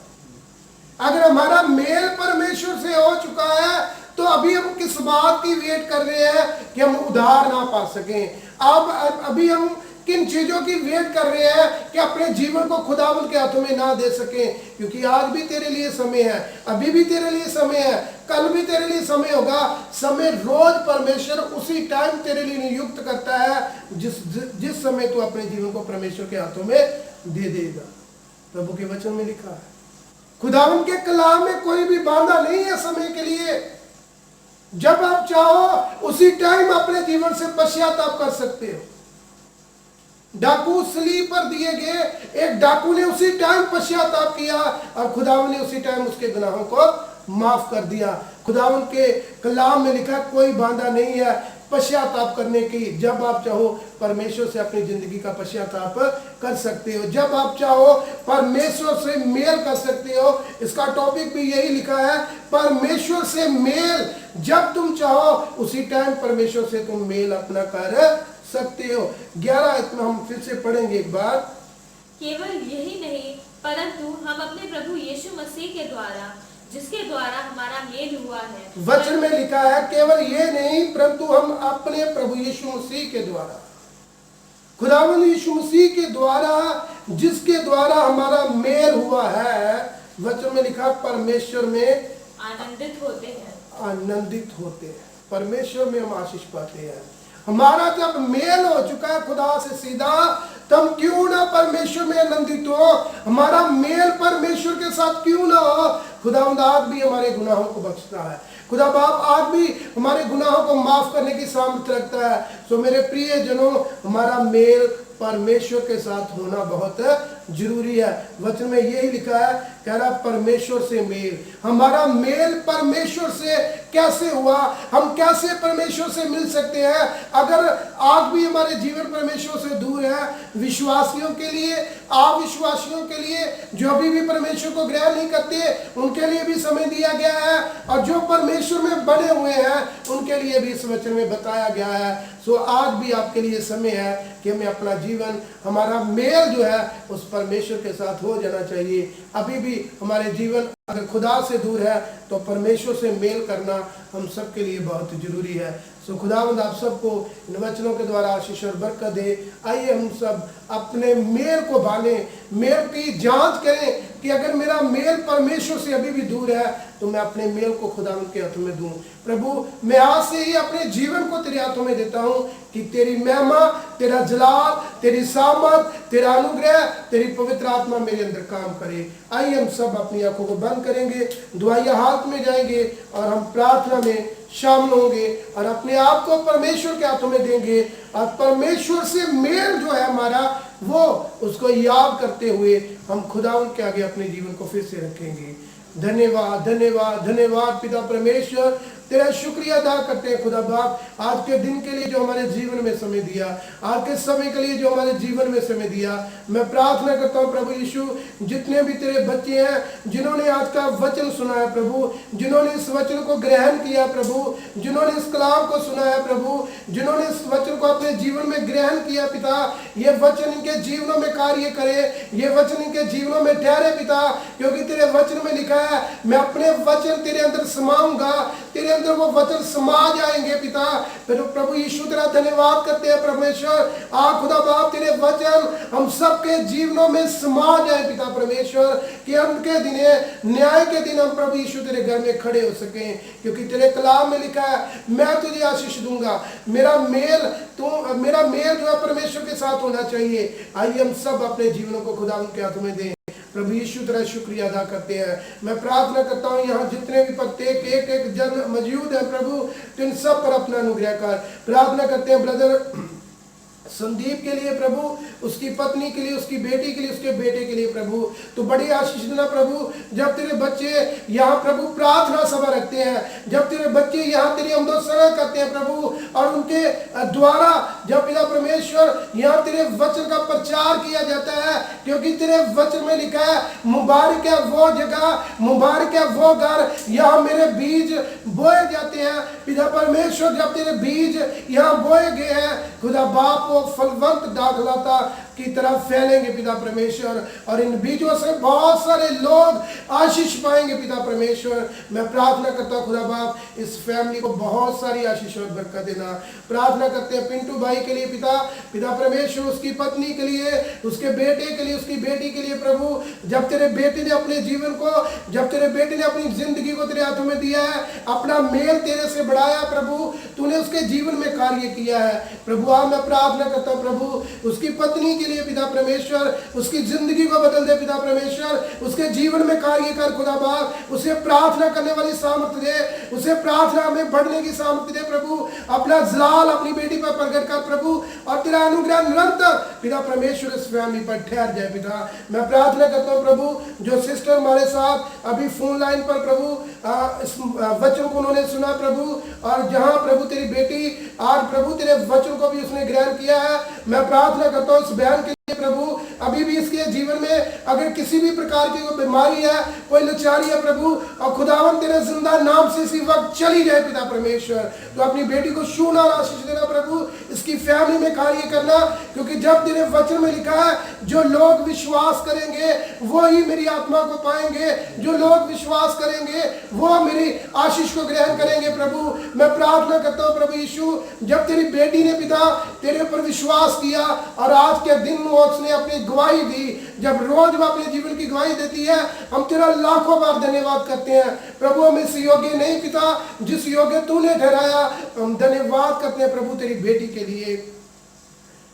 अगर हमारा मेल परमेश्वर से हो चुका है, तो अभी हम किस बात की वेट कर रहे हैं कि हम उद्धार ना पा सकें। अब अभी हम किन चीजों की वेट कर रहे हैं कि अपने जीवन को खुदावंद के हाथों में ना दे सके, क्योंकि आज भी तेरे लिए समय है, अभी भी तेरे लिए समय है, कल भी तेरे लिए समय होगा। समय रोज परमेश्वर उसी टाइम तेरे लिए नियुक्त करता है जिस समय तू अपने जीवन को परमेश्वर के हाथों में दे देगा। प्रभु के वचन में लिखा है, खुदावंद के कलाम में कोई भी बांधा नहीं है समय के लिए। जब आप चाहो उसी टाइम अपने जीवन से पश्चाताप कर सकते हो। डाकू सलीब पर दिए गए, एक डाकू ने उसी टाइम पश्चाताप किया और खुदावंद ने उसी टाइम उसके गुनाहों को माफ कर दिया। खुदावंद के कलाम में लिखा कोई बांधा नहीं है पश्चाताप करने की। जब आप चाहो परमेश्वर से अपनी जिंदगी का पश्चाताप कर सकते हो, जब आप चाहो परमेश्वर से मेल कर सकते हो। इसका टॉपिक भी यही लिखा है, परमेश्वर से मेल। जब तुम चाहो उसी टाइम परमेश्वर से तुम मेल अपना कर सकते हो। 11 आयत में हम फिर से पढ़ेंगे एक बार। केवल यही नहीं, परंतु हम अपने प्रभु यीशु मसीह के द्वारा, जिसके द्वारा हमारा मेल हुआ है। वचन में लिखा है केवल ये नहीं, परंतु हम अपने प्रभु यीशु मसीह के द्वारा, खुदावंद यीशु मसीह के द्वारा, जिसके द्वारा हमारा मेल हुआ है। वचन में लिखा परमेश्वर में आनंदित होते हैं। आनंदित होते हैं, परमेश्वर में हम आशीष पाते हैं। हमारा जब मेल हो चुका है खुदा से सीधा, तब क्यों ना परमेश्वर में आनंदित हो। हमारा मेल परमेश्वर के साथ क्यों ना हो। खुदावंद आज भी हमारे गुनाहों को बख्शता है। खुदा बाप आज भी हमारे गुनाहों को माफ करने की सामर्थ्य रखता है। सो मेरे प्रिय जनों, हमारा मेल परमेश्वर के साथ होना बहुत जरूरी है। वचन में यही लिखा है, कह रहा परमेश्वर से मेल। हमारा मेल परमेश्वर से कैसे हुआ, हम कैसे परमेश्वर से मिल सकते हैं अगर आज भी हमारे जीवन परमेश्वर से दूर है। विश्वासियों के लिए, अविश्वासियों के लिए, जो अभी भी परमेश्वर को ग्रहण नहीं करते, उनके लिए भी समय दिया गया है, और जो परमेश्वर में बने हुए हैं उनके लिए भी इस वचन में बताया गया है। सो आज भी आपके लिए समय है कि हमें अपना जीवन, हमारा मेल जो है उस परमेश्वर के साथ हो जाना चाहिए। अभी भी हमारे जीवन अगर खुदा से दूर है तो परमेश्वर से मेल करना हम सब के लिए बहुत जरूरी है। सो खुदावंद आप सबको इन वचनों के द्वारा आशीष और बरकत दे। आइए हम सब अपने मेल को भालें, मेल की जांच करें कि अगर मेरा मेल परमेश्वर से अभी भी दूर है तो मैं अपने मेल को खुदावंद के हाथों में दूं। प्रभु, मैं आज से ही अपने जीवन को तेरे हाथों में देता हूं कि तेरी महिमा, तेरा जलाल, तेरी सामर्थ, तेरा अनुग्रह, तेरी पवित्र आत्मा मेरे अंदर काम करे। आइए हम सब अपनी आंखों को बंद करेंगे, दुआया हाथ में जाएंगे और हम प्रार्थना में शामिल होंगे और अपने आप को परमेश्वर के हाथों में देंगे। और परमेश्वर से मेल जो है हमारा, वो उसको याद करते हुए हम खुदावंद के आगे अपने जीवन को फिर से रखेंगे। धन्यवाद, धन्यवाद, धन्यवाद पिता परमेश्वर, तेरा शुक्रिया अदा करते हैं खुदा बाप, आज के दिन के लिए जो हमारे जीवन में समय दिया, आज के समय के लिए जो हमारे जीवन में समय दिया। मैं प्रार्थना करता हूँ प्रभु यीशु, जितने भी तेरे बच्चे हैं जिन्होंने आज का वचन सुना है प्रभु, जिन्होंने इस वचन को ग्रहण किया प्रभु, जिन्होंने इस कलाम को सुना है प्रभु, जिन्होंने इस वचन को अपने जीवन में ग्रहण किया पिता, ये वचन इनके जीवनों में कार्य करे, ये वचन इनके जीवनों में ठहरे पिता, क्योंकि तेरे वचन में लिखा है मैं अपने वचन तेरे अंदर समाऊंगा, तेरे अंदर वो वचन समा जाएंगे पिता। फिर प्रभु यीशु तेरा धन्यवाद करते हैं परमेश्वर, आ खुदा बाप तेरे वचन हम सबके जीवनों में समा जाए पिता परमेश्वर, कि अंत के दिन, न्याय के दिन हम प्रभु यीशु तेरे घर में खड़े हो सकें, क्योंकि तेरे कलाम में लिखा है मैं तुझे आशीष दूंगा। मेरा मेल जो है परमेश्वर के साथ होना चाहिए। आइए हम सब अपने जीवनों को खुदा उनके हाथों में दें। प्रभु यीशु तेरा शुक्रिया अदा करते हैं। मैं प्रार्थना करता हूँ यहाँ जितने भी प्रत्येक एक एक जन मौजूद है प्रभु, तो इन सब पर अपना अनुग्रह कर। प्रार्थना करते हैं ब्रदर संदीप के लिए प्रभु, उसकी पत्नी के लिए, उसकी बेटी के लिए, उसके बेटे के लिए प्रभु, तो बड़ी आशीष देना प्रभु। जब तेरे बच्चे यहाँ प्रभु प्रार्थना सभा रखते हैं, जब तेरे बच्चे यहाँ तेरी अमदोसना करते हैं प्रभु, और उनके द्वारा जब पिता परमेश्वर यहाँ तेरे वचन का प्रचार किया जाता है, क्योंकि तेरे वचन में लिखा है मुबारक है वो जगह, मुबारक है वो घर यहाँ मेरे बीज बोए जाते हैं। पिता परमेश्वर जब तेरे बीज यहाँ बोए गए हैं खुदा बाप, वो फलवंत दाखलता की तरफ फैलेंगे पिता परमेश्वर, और इन बीजों से बहुत सारे लोग आशीष पाएंगे पिता परमेश्वर। मैं प्रार्थना करता हूँ खुदा बाप इस फैमिली को बहुत सारी आशीष और बरकत देना। प्रार्थना करते हैं पिंटू भाई के लिए पिता परमेश्वर, उसकी पत्नी के लिए, उसके बेटे के लिए, उसकी बेटी के लिए प्रभु। जब तेरे बेटे ने अपने जीवन को, जब तेरे बेटे ने अपनी जिंदगी को तेरे हाथों में दिया है, अपना मेल तेरे से बढ़ाया प्रभु, तूने उसके जीवन में कार्य किया है प्रभु। आज मैं प्रार्थना करता हूँ प्रभु उसकी पत्नी के लिए पिता परमेश्वर, उसकी जिंदगी को बदल दे पिता परमेश्वर, उसके जीवन में कार्य कर खुदा बाप, उसे प्रार्थना करने वाली सामर्थ्य दे, उसे प्रार्थना में बढ़ने की सामर्थ्य दे प्रभु। अपना जलाल अपनी बेटी पर प्रकट कर प्रभु, और तेरा अनुग्रह निरंतर पिता परमेश्वर इस फैमिली पर ठहर जाए पिता। मैं प्रार्थना करता हूँ प्रभु जो सिस्टर हमारे साथ अभी फोन लाइन पर प्रभु इस वचन को उन्होंने सुना प्रभु, और जहां प्रभु तेरी बेटी आज प्रभु तेरे वचन को भी उसने ग्रहण किया है, मैं प्रार्थना करता हूँ इस बहन के लिए प्रभु। अभी भी इसके जीवन में अगर किसी भी प्रकार की कोई बीमारी है, कोई लाचारी है प्रभु, और खुदावन तेरे जिंदा नाम से इसी वक्त चली जाए पिता परमेश्वर। तो अपनी बेटी को छूना और आशीष देना प्रभु, इसकी फैमिली में कार्य करना, क्योंकि जब तेरे वचन में लिखा है जो लोग विश्वास करेंगे वो ही मेरी आत्मा को पाएंगे, जो लोग विश्वास करेंगे वो मेरी आशीष को ग्रहण करेंगे प्रभु। मैं प्रार्थना करता हूँ प्रभु यीशु, जब तेरी बेटी ने पिता तेरे ऊपर विश्वास किया और आज के दिन उसने अपनी गवाही दी, जब रोज वो अपने जीवन की गवाही देती है, हम तेरा लाखों बार धन्यवाद करते हैं प्रभु। हम इस योग्य नहीं पिता जिस योग्य तूने ठहराया, हम धन्यवाद करते हैं प्रभु तेरी बेटी के लिए,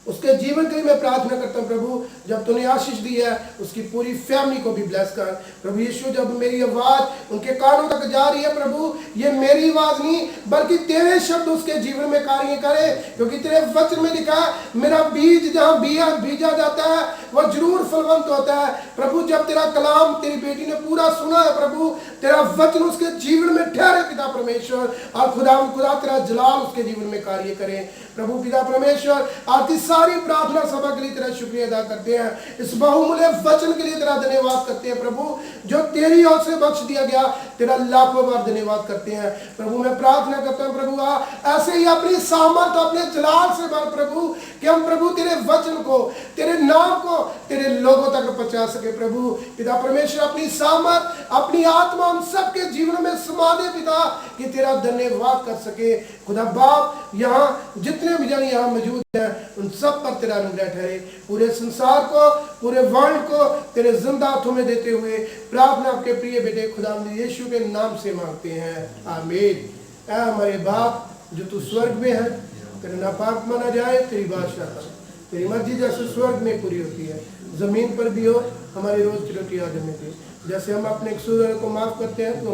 उसके जीवन के लिए मैं प्रार्थना करता हूँ प्रभु। जब तूने आशीष दी है उसकी पूरी फैमिली को भी ब्लेस कर प्रभु यीशु। जब मेरी आवाज उनके कानों तक जा रही है प्रभु, ये मेरी आवाज नहीं बल्कि तेरे शब्द उसके जीवन में कार्य करे, क्योंकि तेरे वचन में लिखा है मेरा बीज जहाँ बीजा जाता है वह जरूर फलवंत होता है प्रभु। जब तेरा कलाम तेरी बेटी ने पूरा सुना है प्रभु, तेरा वचन उसके जीवन में ठहरे पिता परमेश्वर, और खुदा तेरा जलाल उसके जीवन में कार्य करे प्रभु पिता परमेश्वर। आती सारी प्रार्थना सभा के लिए तेरा शुक्रिया अदा करते हैं, इस बहुमूल्य वचन के लिए तेरा धन्यवाद करते हैं प्रभु, जो तेरी ओर से बख्श दिया गया, तेरा लाखों बार धन्यवाद करते हैं प्रभु। मैं प्रार्थना करता हूं प्रभु ऐसे ही अपनी सामर्थ अपने जलाल से भर प्रभु, कि हम प्रभु तेरे वचन को, तेरे नाम को तेरे लोगों तक पहुंचा सके प्रभु पिता परमेश्वर। अपनी सामर्थ अपनी आत्मा हम सबके जीवन में समा दे पिता, कि तेरा धन्यवाद कर सके खुदा बाप। यहाँ जितने भी जन यहाँ मौजूद हैं उन सब पर तेरा अनुग्रह ठहरे, पूरे संसार को, पूरे वर्ल्ड को तेरे जिंदा हाथों में देते हुए प्रार्थना आपके प्रिय बेटे खुदा यीशु के नाम से मांगते हैं, आमीन। ऐ हमारे बाप जो तू स्वर्ग में है, तेरा नाम पाक माना जाए, तेरी बादशाह का, तेरी मर्जी जैसे स्वर्ग में पूरी होती है जमीन पर भी हो। हमारी रोज की रोटी आज हमें दे, जैसे हम अपने कसूरों को माफ करते हैं तो